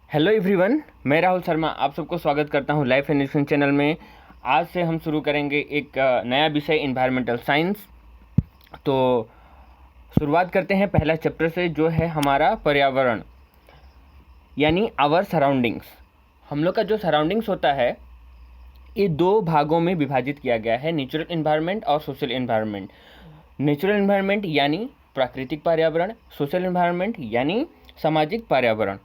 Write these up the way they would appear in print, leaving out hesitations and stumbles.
Hello everyone, मैं राहुल शर्मा आप सबको स्वागत करता हूं लाइफ एंड एजुकेशन चैनल में। आज से हम शुरू करेंगे एक नया विषय इन्वायरमेंटल साइंस। तो शुरुआत करते हैं पहला चैप्टर से, जो है हमारा पर्यावरण यानी आवर सराउंडिंग्स। हम लोग का जो सराउंडिंग्स होता है ये दो भागों में विभाजित किया गया है, नेचुरल इन्वायरमेंट और सोशल इन्वायरमेंट। नेचुरल इन्वायरमेंट यानी प्राकृतिक पर्यावरण, सोशल इन्वायरमेंट यानी सामाजिक पर्यावरण।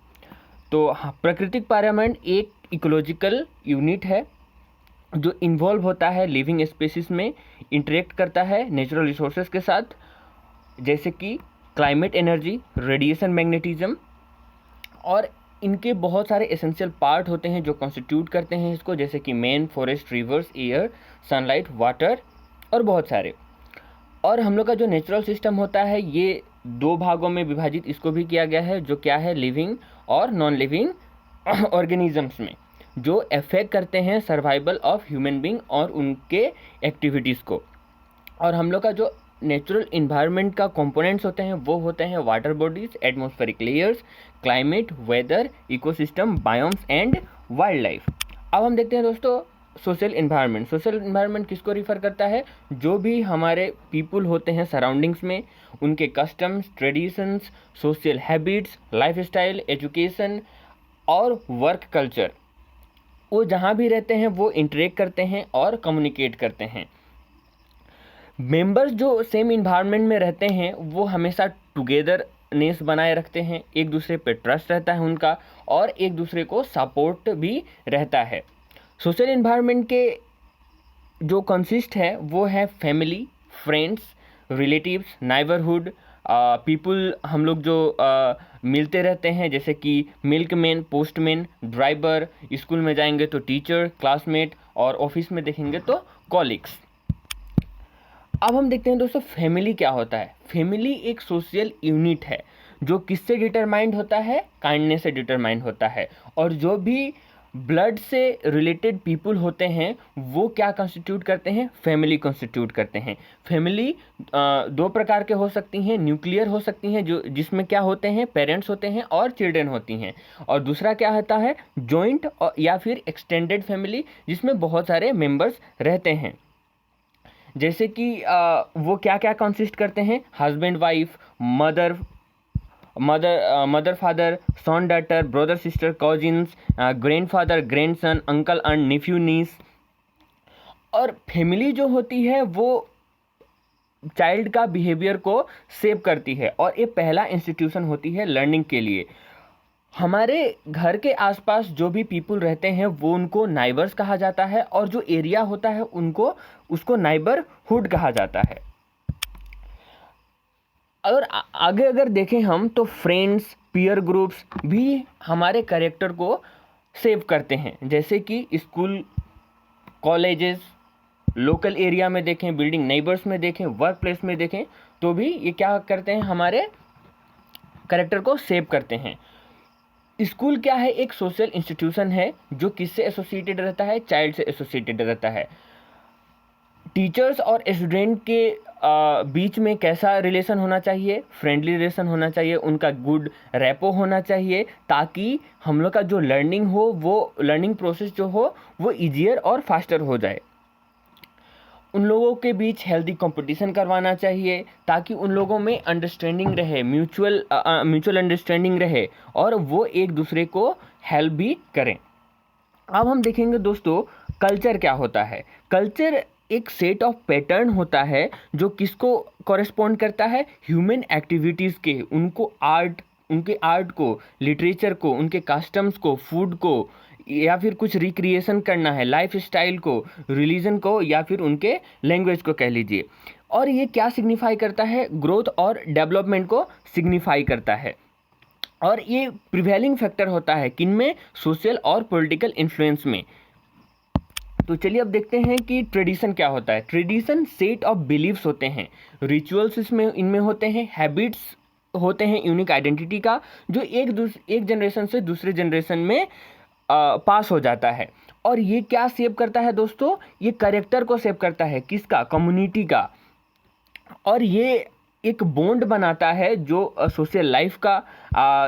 तो प्राकृतिक पर्यावरण एक इकोलॉजिकल यूनिट है जो इन्वॉल्व होता है लिविंग स्पेसिस में, इंटरेक्ट करता है नेचुरल रिसोर्सेज के साथ, जैसे कि क्लाइमेट एनर्जी, रेडिएशन, मैग्नेटिज्म, और इनके बहुत सारे एसेंशियल पार्ट होते हैं जो कॉन्स्टिट्यूट करते हैं इसको, जैसे कि main forest, reverse, air, sunlight, water और बहुत सारे। और हम लोग का जो नेचुरल सिस्टम होता है ये दो भागों में विभाजित इसको भी किया गया है, जो क्या है, लिविंग और नॉन लिविंग ऑर्गेनिजम्स में, जो अफेक्ट करते हैं सर्वाइवल ऑफ ह्यूमन बीइंग और उनके एक्टिविटीज़ को। और हम लोग का जो नेचुरल इन्वायरमेंट का कंपोनेंट्स होते हैं वो होते हैं water bodies, atmospheric layers, climate, weather, ecosystem, biomes and wildlife. अब हम देखते हैं दोस्तों सोशल इन्वायरमेंट। सोशल इन्वायरमेंट किसको रिफ़र करता है? जो भी हमारे पीपुल होते हैं सराउंडिंग्स में, उनके customs, traditions, social habits, lifestyle, education और वर्क कल्चर, वो जहाँ भी रहते हैं वो इंटरेक्ट करते हैं और कम्युनिकेट करते हैं। मेंबर्स जो सेम इन्वायरमेंट में रहते हैं वो हमेशा टुगेदरनेस बनाए रखते हैं, एक दूसरे पे ट्रस्ट रहता है उनका और एक दूसरे को सपोर्ट भी रहता है। सोशल इन्वायरमेंट के जो कंसिस्ट है वो है family, friends, relatives, neighbourhood, people, हम लोग जो मिलते रहते हैं, जैसे कि मिल्कमैन, पोस्टमैन, ड्राइवर, स्कूल में जाएंगे तो टीचर, क्लासमेट, और ऑफिस में देखेंगे तो कॉलीग्स। अब हम देखते हैं दोस्तों फैमिली क्या होता है। फैमिली एक सोशल यूनिट है जो किससे डिटरमाइंड होता है? काइंडनेस से डिटरमाइंड होता है। और जो भी ब्लड से रिलेटेड पीपल होते हैं वो क्या कंस्टिट्यूट करते हैं? फैमिली कंस्टिट्यूट करते हैं। फैमिली दो प्रकार के हो सकती हैं, न्यूक्लियर हो सकती हैं जो जिसमें क्या होते हैं, पेरेंट्स होते हैं और चिल्ड्रन होती हैं, और दूसरा क्या होता है, जॉइंट या फिर एक्सटेंडेड फैमिली, जिसमें बहुत सारे मेंबर्स रहते हैं। जैसे कि वो क्या क्या कंसिस्ट करते हैं? Husband wife, mother father, son daughter, brother sister, cousins, grandfather, grandson, uncle and nephew niece. और फैमिली जो होती है वो चाइल्ड का बिहेवियर को सेव करती है और ये पहला इंस्टीट्यूशन होती है लर्निंग के लिए। हमारे घर के आसपास जो भी पीपल रहते हैं वो उनको नाइबर्स कहा जाता है, और जो एरिया होता है उसको नाइबरहुड कहा जाता है। और आगे अगर देखें हम तो फ्रेंड्स, पीयर ग्रुप्स भी हमारे कैरेक्टर को सेव करते हैं, जैसे कि स्कूल, कॉलेजेस, लोकल एरिया में देखें, बिल्डिंग नेबर्स में देखें, वर्क प्लेस में देखें, तो भी ये क्या करते हैं, हमारे कैरेक्टर को सेव करते हैं। स्कूल क्या है? एक सोशल इंस्टीट्यूशन है जो किससे एसोसिएटेड रहता है? चाइल्ड से एसोसिएटेड रहता है। टीचर्स और स्टूडेंट के बीच में कैसा रिलेशन होना चाहिए? फ्रेंडली रिलेशन होना चाहिए, उनका गुड रैपो होना चाहिए, ताकि हम लोग का जो लर्निंग हो, वो लर्निंग प्रोसेस जो हो वो ईजियर और फास्टर हो जाए। उन लोगों के बीच हेल्दी कंपटीशन करवाना चाहिए ताकि उन लोगों में अंडरस्टैंडिंग रहे, म्यूचुअल अंडरस्टैंडिंग रहे, और वो एक दूसरे को हेल्प भी करें। अब हम देखेंगे दोस्तों कल्चर क्या होता है। कल्चर एक सेट ऑफ पैटर्न होता है जो किसको कॉरेस्पॉन्ड करता है? ह्यूमन एक्टिविटीज़ के, उनके आर्ट को, लिटरेचर को, उनके कस्टम्स को, फूड को, या फिर कुछ रिक्रिएशन करना है, लाइफ स्टाइल को, रिलीजन को, या फिर उनके लैंग्वेज को कह लीजिए। और ये क्या सिग्निफाई करता है? ग्रोथ और डेवलपमेंट को सिग्निफाई करता है। और ये प्रिवेलिंग फैक्टर होता है किनमें? सोशल और पॉलिटिकल इन्फ्लुएंस में। तो चलिए अब देखते हैं कि ट्रेडिशन क्या होता है। ट्रेडिशन सेट ऑफ बिलीव्स होते हैं, रिचुअल्स इसमें इनमें होते हैं, हैबिट्स होते हैं यूनिक आइडेंटिटी का, जो एक जनरेशन से दूसरे जनरेशन में पास हो जाता है। और ये क्या सेव करता है दोस्तों? ये कैरेक्टर को सेव करता है, किसका? कम्युनिटी का। और ये एक बॉन्ड बनाता है जो सोशल लाइफ का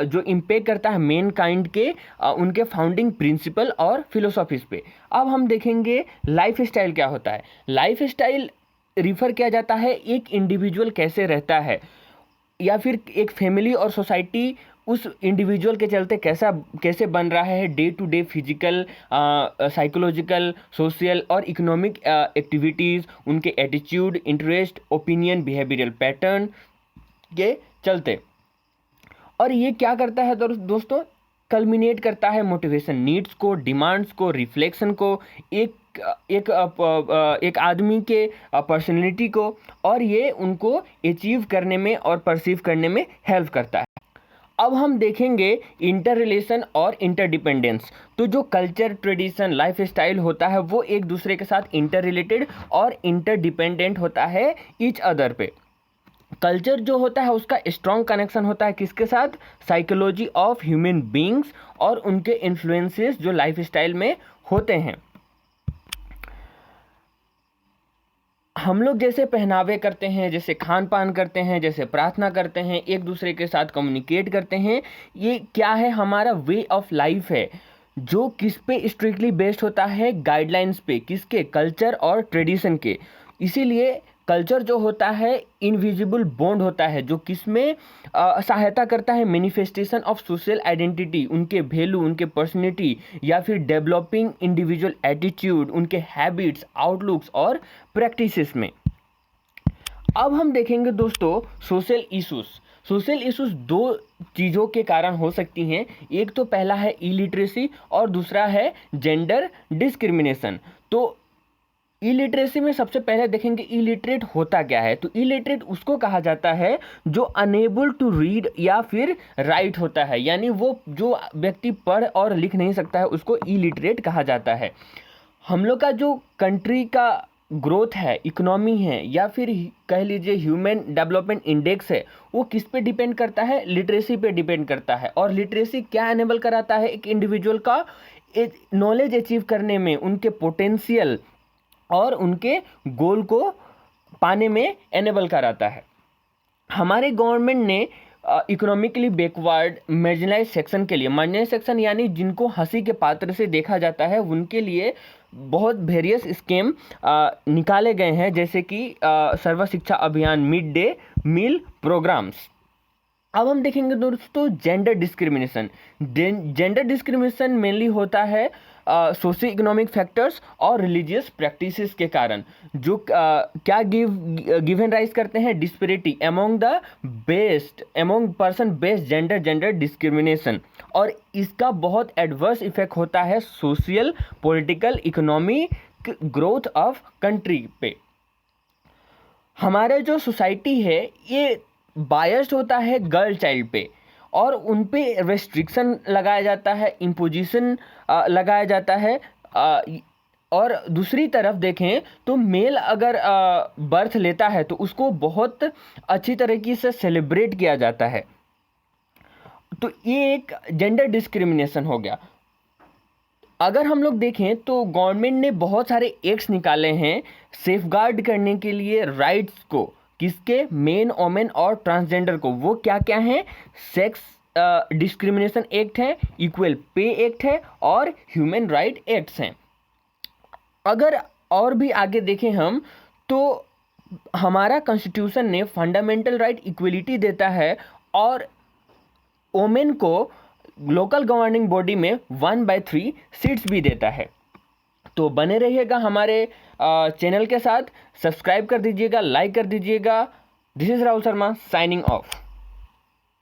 जो इम्पेक्ट करता है मेन काइंड के उनके फाउंडिंग प्रिंसिपल और फिलोसॉफीज पे। अब हम देखेंगे लाइफ स्टाइल क्या होता है। लाइफ स्टाइल रिफ़र किया जाता है एक इंडिविजुअल कैसे रहता है, या फिर एक फैमिली और सोसाइटी उस इंडिविजुअल के चलते कैसे बन रहा है day to day physical, psychological, social और इकोनॉमिक एक्टिविटीज़, उनके attitude, interest, opinion, behavioural pattern के चलते। और ये क्या करता है दोस्तों, कल्मिनेट करता है मोटिवेशन, नीड्स को, डिमांड्स को, रिफ्लेक्शन को, एक आदमी के पर्सनैलिटी को, और ये उनको अचीव करने में और परसीव करने में हेल्प करता है। अब हम देखेंगे इंटर रिलेशन और इंटरडिपेंडेंस। तो जो कल्चर, ट्रेडिशन, लाइफ स्टाइल होता है वो एक दूसरे के साथ इंटर रिलेटेड और इंटरडिपेंडेंट होता है ईच अदर पे। कल्चर जो होता है उसका स्ट्रॉन्ग कनेक्शन होता है किसके साथ, साइकोलॉजी ऑफ ह्यूमन बींग्स और उनके इन्फ्लुएंसेस जो लाइफ स्टाइल में होते हैं। हम लोग जैसे पहनावे करते हैं, जैसे खान पान करते हैं, जैसे प्रार्थना करते हैं, एक दूसरे के साथ कम्युनिकेट करते हैं, ये क्या है, हमारा वे ऑफ लाइफ है जो किस पे स्ट्रिक्टली बेस्ड होता है, गाइडलाइंस पे, किसके, कल्चर और ट्रेडिशन के। इसीलिए कल्चर जो होता है इनविजिबल बॉन्ड होता है जो किसमें सहायता करता है, मैनिफेस्टेशन ऑफ सोशल आइडेंटिटी, उनके वैल्यू, उनके पर्सनैलिटी, या फिर डेवलपिंग इंडिविजुअल एटीट्यूड, उनके हैबिट्स, आउटलुक्स और प्रैक्टिसेस में। अब हम देखेंगे दोस्तों सोशल इश्यूज। सोशल इश्यूज दो चीज़ों के कारण हो सकती हैं, एक तो पहला है इलिटरेसी और दूसरा है जेंडर डिस्क्रिमिनेशन। तो इलिटरेसी में सबसे पहले देखेंगे इलिटरेट होता क्या है। तो इलिटरेट उसको कहा जाता है जो अनेबल टू रीड या फिर राइट होता है, यानी वो जो व्यक्ति पढ़ और लिख नहीं सकता है उसको इलिटरेट कहा जाता है। हम लोग का जो कंट्री का ग्रोथ है, इकोनॉमी है, या फिर कह लीजिए ह्यूमन डेवलपमेंट इंडेक्स है, वो किस पे डिपेंड करता है, लिटरेसी पे डिपेंड करता है। और लिटरेसी क्या एनेबल कराता है, एक इंडिविजुअल का नॉलेज अचीव करने में, उनके पोटेंशियल और उनके गोल को पाने में एनेबल कराता है। हमारे गवर्नमेंट ने इकोनॉमिकली बैकवर्ड मार्जिनलाइज सेक्शन के लिए, मार्जिनलाइज सेक्शन यानी जिनको हंसी के पात्र से देखा जाता है, उनके लिए बहुत वेरियस स्कीम निकाले गए हैं, जैसे कि सर्व शिक्षा अभियान, मिड डे मील प्रोग्राम्स। अब हम देखेंगे दोस्तों gender discrimination. Gender discrimination mainly होता है सोशो इकोनॉमिक फैक्टर्स और रिलीजियस प्रैक्टिसेस के कारण, जो क्या गिवन राइज करते हैं, disparity among the among person based gender discrimination. और इसका बहुत एडवर्स इफेक्ट होता है social, political, economic growth of country पे। हमारे जो सोसाइटी है ये बायस्ड होता है गर्ल चाइल्ड पे, और उन पे रेस्ट्रिक्शन लगाया जाता है, इम्पोजिशन लगाया जाता है। और दूसरी तरफ देखें तो मेल अगर बर्थ लेता है तो उसको बहुत अच्छी तरीके से सेलिब्रेट किया जाता है। तो ये एक जेंडर डिस्क्रिमिनेशन हो गया। अगर हम लोग देखें तो गवर्नमेंट ने बहुत सारे एक्ट्स निकाले हैं सेफगार्ड करने के लिए राइट्स को, किसके, मेन, वोमेन और ट्रांसजेंडर को। वो क्या क्या हैं, सेक्स डिस्क्रिमिनेशन एक्ट है, इक्वल पे एक्ट है और ह्यूमन राइट एक्ट्स हैं। अगर और भी आगे देखें हम तो हमारा कॉन्स्टिट्यूशन ने फंडामेंटल राइट इक्वलिटी देता है, और वोमेन को लोकल गवर्निंग बॉडी में 1/3 सीट्स भी देता है। तो बने रहिएगा हमारे चैनल के साथ, सब्सक्राइब कर दीजिएगा, लाइक कर दीजिएगा। This is Rahul Sharma signing off.